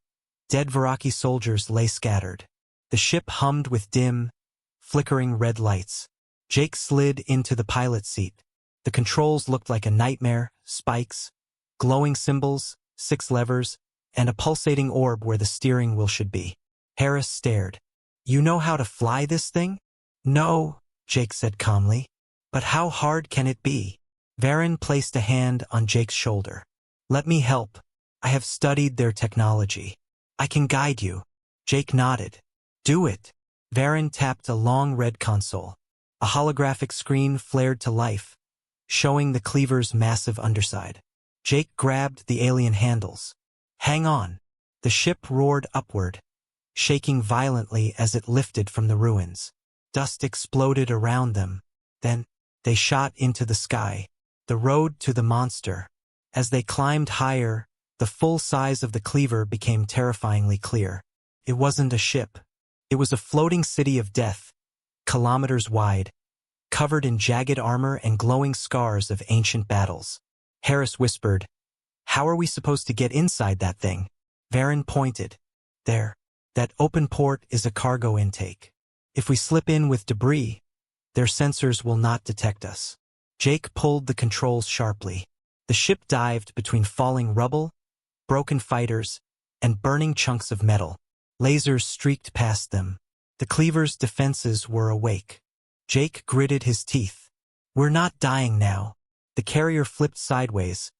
dead Veraki soldiers lay scattered. The ship hummed with dim, flickering red lights. Jake slid into the pilot seat. The controls looked like a nightmare: spikes, glowing symbols, 6 levers, and a pulsating orb where the steering wheel should be. Harris stared. You know how to fly this thing? No, Jake said calmly. But how hard can it be? Varen placed a hand on Jake's shoulder. Let me help. I have studied their technology. I can guide you. Jake nodded. Do it. Varen tapped a long red console. A holographic screen flared to life, showing the Cleaver's massive underside. Jake grabbed the alien handles. Hang on. The ship roared upward, shaking violently as it lifted from the ruins. Dust exploded around them. Then, they shot into the sky, the road to the monster. As they climbed higher, the full size of the Cleaver became terrifyingly clear. It wasn't a ship. It was a floating city of death, kilometers wide, covered in jagged armor and glowing scars of ancient battles. Harris whispered, How are we supposed to get inside that thing? Varen pointed. There. That open port is a cargo intake. If we slip in with debris, their sensors will not detect us. Jake pulled the controls sharply. The ship dived between falling rubble, broken fighters, and burning chunks of metal. Lasers streaked past them. The Cleaver's defenses were awake. Jake gritted his teeth. We're not dying now. The carrier flipped sideways,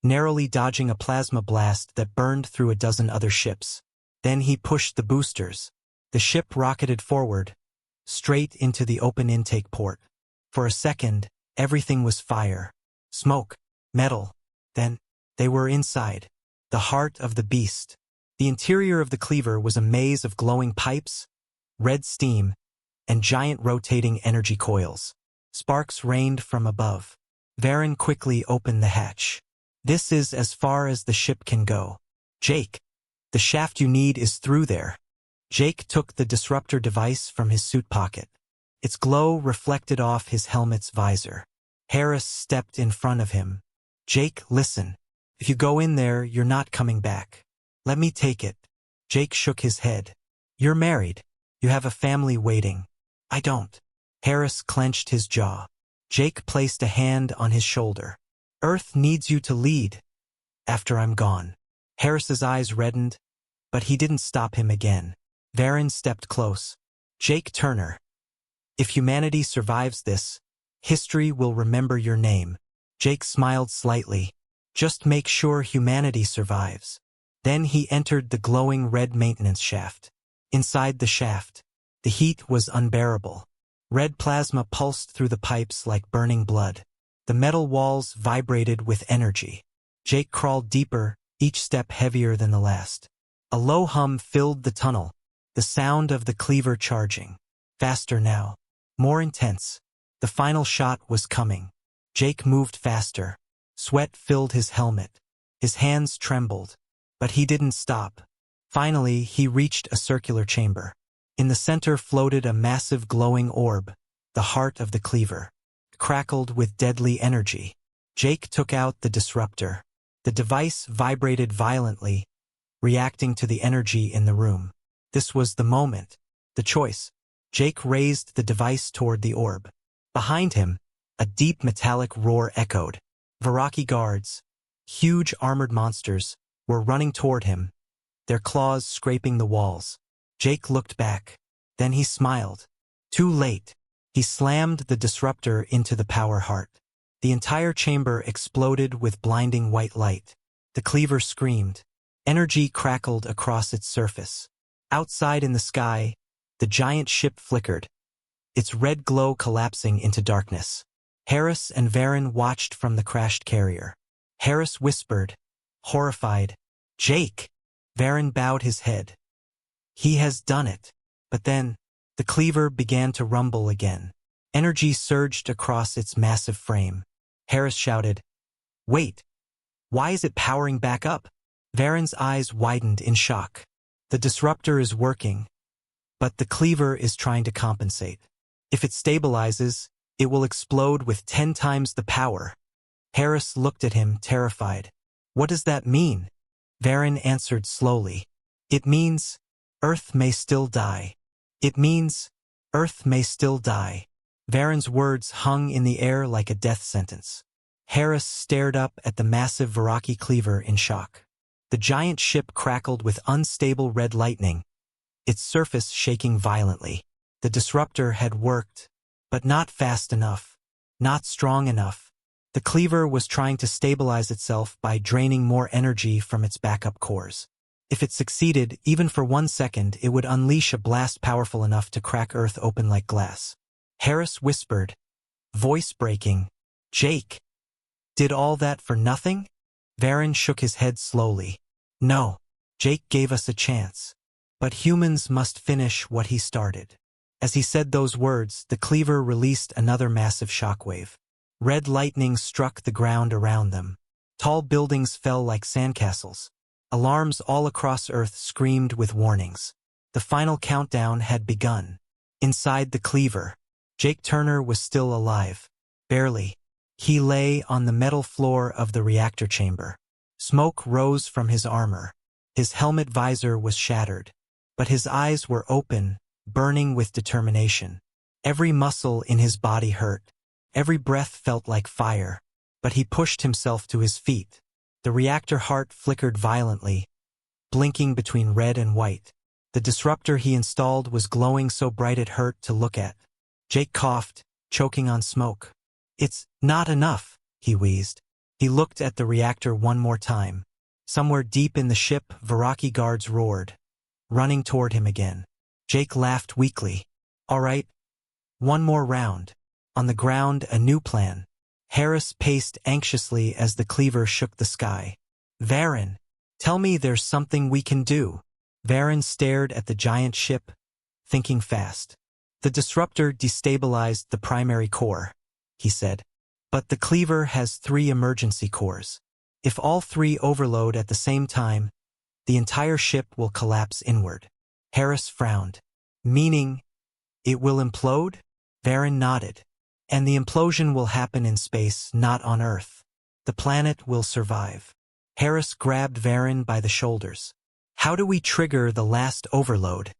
narrowly dodging a plasma blast that burned through a dozen other ships. Then he pushed the boosters. The ship rocketed forward, straight into the open intake port. For a second, everything was fire, smoke, metal. Then, they were inside, the heart of the beast. The interior of the Cleaver was a maze of glowing pipes, red steam, and giant rotating energy coils. Sparks rained from above. Varen quickly opened the hatch. This is as far as the ship can go. Jake, the shaft you need is through there. Jake took the disruptor device from his suit pocket. Its glow reflected off his helmet's visor. Harris stepped in front of him. Jake, listen. If you go in there, you're not coming back. Let me take it. Jake shook his head. You're married. You have a family waiting. I don't. Harris clenched his jaw. Jake placed a hand on his shoulder. Earth needs you to lead. After I'm gone. Harris's eyes reddened, but he didn't stop him again. Varen stepped close. Jake Turner. If humanity survives this, history will remember your name. Jake smiled slightly. Just make sure humanity survives. Then he entered the glowing red maintenance shaft. Inside the shaft, the heat was unbearable. Red plasma pulsed through the pipes like burning blood. The metal walls vibrated with energy. Jake crawled deeper, each step heavier than the last. A low hum filled the tunnel, the sound of the Cleaver charging. Faster now. More intense. The final shot was coming. Jake moved faster. Sweat filled his helmet. His hands trembled. But he didn't stop. Finally, he reached a circular chamber. In the center floated a massive glowing orb, the heart of the Cleaver. It crackled with deadly energy. Jake took out the disruptor. The device vibrated violently, reacting to the energy in the room. This was the moment, the choice. Jake raised the device toward the orb. Behind him, a deep metallic roar echoed. Veraki guards, huge armored monsters, were running toward him, their claws scraping the walls. Jake looked back. Then he smiled. Too late. He slammed the disruptor into the power heart. The entire chamber exploded with blinding white light. The Cleaver screamed. Energy crackled across its surface. Outside in the sky, the giant ship flickered, its red glow collapsing into darkness. Harris and Varen watched from the crashed carrier. Harris whispered, horrified, Jake! Varen bowed his head. He has done it. But then, The cleaver began to rumble again. Energy surged across its massive frame. Harris shouted, "Wait! Why is it powering back up?" Varen's eyes widened in shock. The disruptor is working, but the cleaver is trying to compensate. If it stabilizes, it will explode with 10 times the power. Harris looked at him, terrified. "What does that mean?" Varen answered slowly. "It means Earth may still die. It means Earth may still die." Varen's words hung in the air like a death sentence. Harris stared up at the massive Veraki cleaver in shock. The giant ship crackled with unstable red lightning, its surface shaking violently. The disruptor had worked, but not fast enough, not strong enough. The cleaver was trying to stabilize itself by draining more energy from its backup cores. If it succeeded, even for 1 second, it would unleash a blast powerful enough to crack Earth open like glass. Harris whispered, voice breaking, "Jake, did all that for nothing?" Varen shook his head slowly. "No, Jake gave us a chance. But humans must finish what he started." As he said those words, the cleaver released another massive shockwave. Red lightning struck the ground around them. Tall buildings fell like sandcastles. Alarms all across Earth screamed with warnings. The final countdown had begun. Inside the cleaver, Jake Turner was still alive. Barely. He lay on the metal floor of the reactor chamber. Smoke rose from his armor. His helmet visor was shattered. But his eyes were open, burning with determination. Every muscle in his body hurt. Every breath felt like fire. But he pushed himself to his feet. The reactor heart flickered violently, blinking between red and white. The disruptor he installed was glowing so bright it hurt to look at. Jake coughed, choking on smoke. "It's not enough," he wheezed. He looked at the reactor one more time. Somewhere deep in the ship, Veraki guards roared, running toward him again. Jake laughed weakly. "All right, one more round." On the ground, a new plan. Harris paced anxiously as the cleaver shook the sky. "Varen, tell me there's something we can do." Varen stared at the giant ship, thinking fast. "The disruptor destabilized the primary core," he said. "But the cleaver has 3 emergency cores. If all 3 overload at the same time, the entire ship will collapse inward." Harris frowned. "Meaning, it will implode?" Varen nodded. "And the implosion will happen in space, not on Earth. The planet will survive." Harris grabbed Varen by the shoulders. "How do we trigger the last overload?"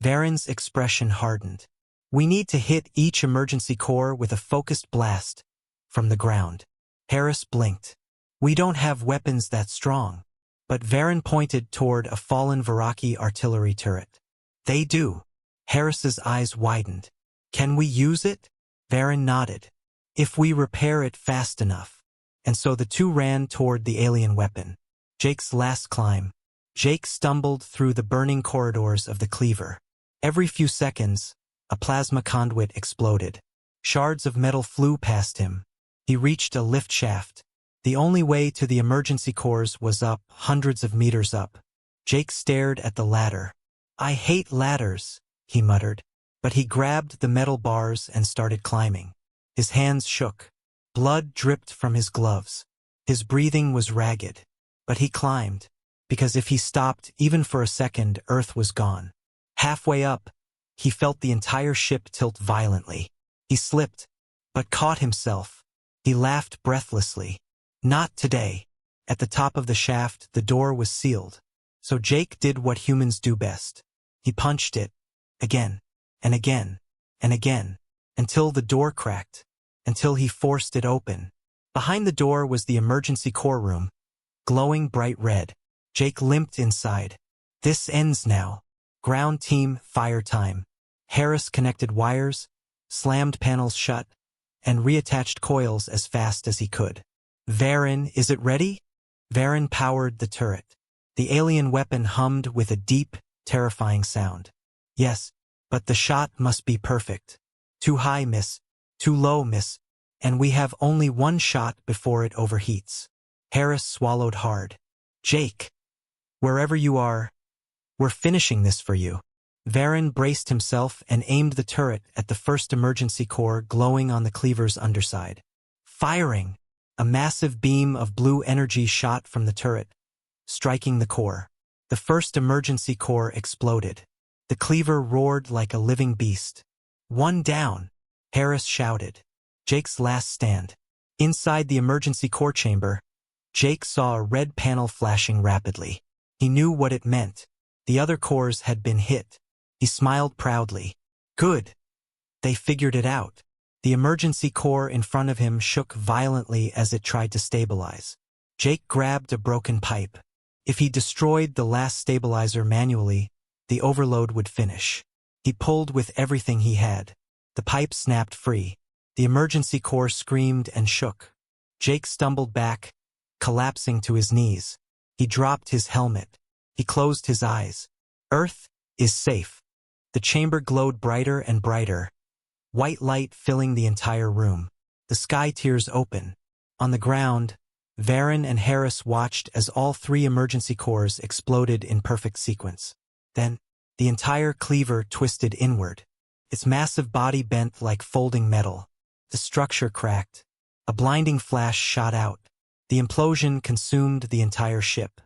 Varen's expression hardened. "We need to hit each emergency core with a focused blast from the ground." Harris blinked. "We don't have weapons that strong." But Varen pointed toward a fallen Veraki artillery turret. "They do." Harris's eyes widened. "Can we use it?" Varen nodded. "If we repair it fast enough." And so the two ran toward the alien weapon. Jake's last climb. Jake stumbled through the burning corridors of the cleaver. Every few seconds, a plasma conduit exploded. Shards of metal flew past him. He reached a lift shaft. The only way to the emergency cores was up, hundreds of meters up. Jake stared at the ladder. "I hate ladders," he muttered. But he grabbed the metal bars and started climbing. His hands shook. Blood dripped from his gloves. His breathing was ragged. But he climbed, because if he stopped even for a second, Earth was gone. Halfway up, he felt the entire ship tilt violently. He slipped, but caught himself. He laughed breathlessly. Not today. At the top of the shaft, the door was sealed. So Jake did what humans do best. He punched it, again, and again, and again, until the door cracked, until he forced it open. Behind the door was the emergency core room, glowing bright red. Jake limped inside. "This ends now. Ground team, fire time." Harris connected wires, slammed panels shut, and reattached coils as fast as he could. "Varen, is it ready?" Varen powered the turret. The alien weapon hummed with a deep, terrifying sound. "Yes, but the shot must be perfect. Too high, miss. Too low, miss. And we have only one shot before it overheats." Harris swallowed hard. "Jake, wherever you are, we're finishing this for you." Varen braced himself and aimed the turret at the first emergency core glowing on the cleaver's underside. Firing! A massive beam of blue energy shot from the turret, striking the core. The first emergency core exploded. The cleaver roared like a living beast. "One down!" Harris shouted. Jake's last stand. Inside the emergency core chamber, Jake saw a red panel flashing rapidly. He knew what it meant. The other cores had been hit. He smiled proudly. Good. They figured it out. The emergency core in front of him shook violently as it tried to stabilize. Jake grabbed a broken pipe. If he destroyed the last stabilizer manually, the overload would finish. He pulled with everything he had. The pipe snapped free. The emergency core screamed and shook. Jake stumbled back, collapsing to his knees. He dropped his helmet. He closed his eyes. Earth is safe. The chamber glowed brighter and brighter, white light filling the entire room. The sky tiers open. On the ground, Varen and Harris watched as all three emergency cores exploded in perfect sequence. Then, the entire cleaver twisted inward. Its massive body bent like folding metal. The structure cracked. A blinding flash shot out. The implosion consumed the entire ship.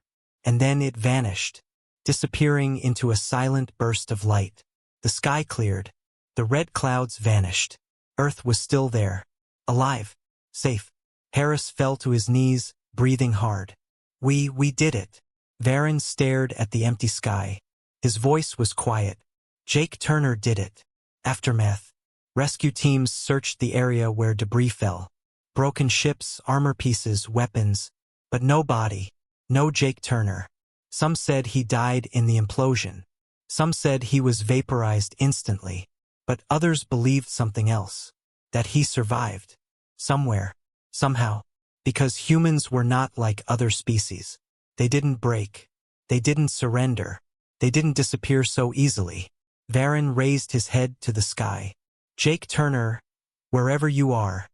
And then it vanished, disappearing into a silent burst of light. The sky cleared. The red clouds vanished. Earth was still there. Alive. Safe. Harris fell to his knees, breathing hard. We did it." Varen stared at the empty sky. His voice was quiet. "Jake Turner did it." Aftermath. Rescue teams searched the area where debris fell. Broken ships, armor pieces, weapons. But no body. No Jake Turner. Some said he died in the implosion. Some said he was vaporized instantly. But others believed something else. That he survived. Somewhere. Somehow. Because humans were not like other species. They didn't break. They didn't surrender. They didn't disappear so easily. Varen raised his head to the sky. "Jake Turner, wherever you are,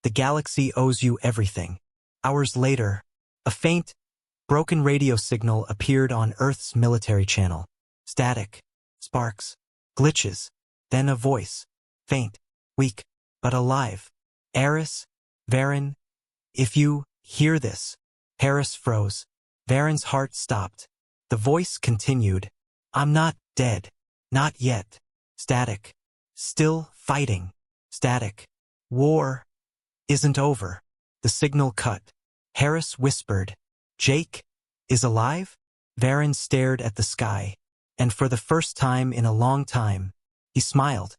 the galaxy owes you everything." Hours later, a faint, broken radio signal appeared on Earth's military channel. Static, sparks, glitches, then a voice. Faint, weak, but alive. "Eris, Varen, if you hear this." Harris froze. Varen's heart stopped. The voice continued. "I'm not dead. Not yet. Static. Still fighting. Static. War isn't over." The signal cut. Harris whispered, "Jake is alive?" Varen stared at the sky, and for the first time in a long time, he smiled.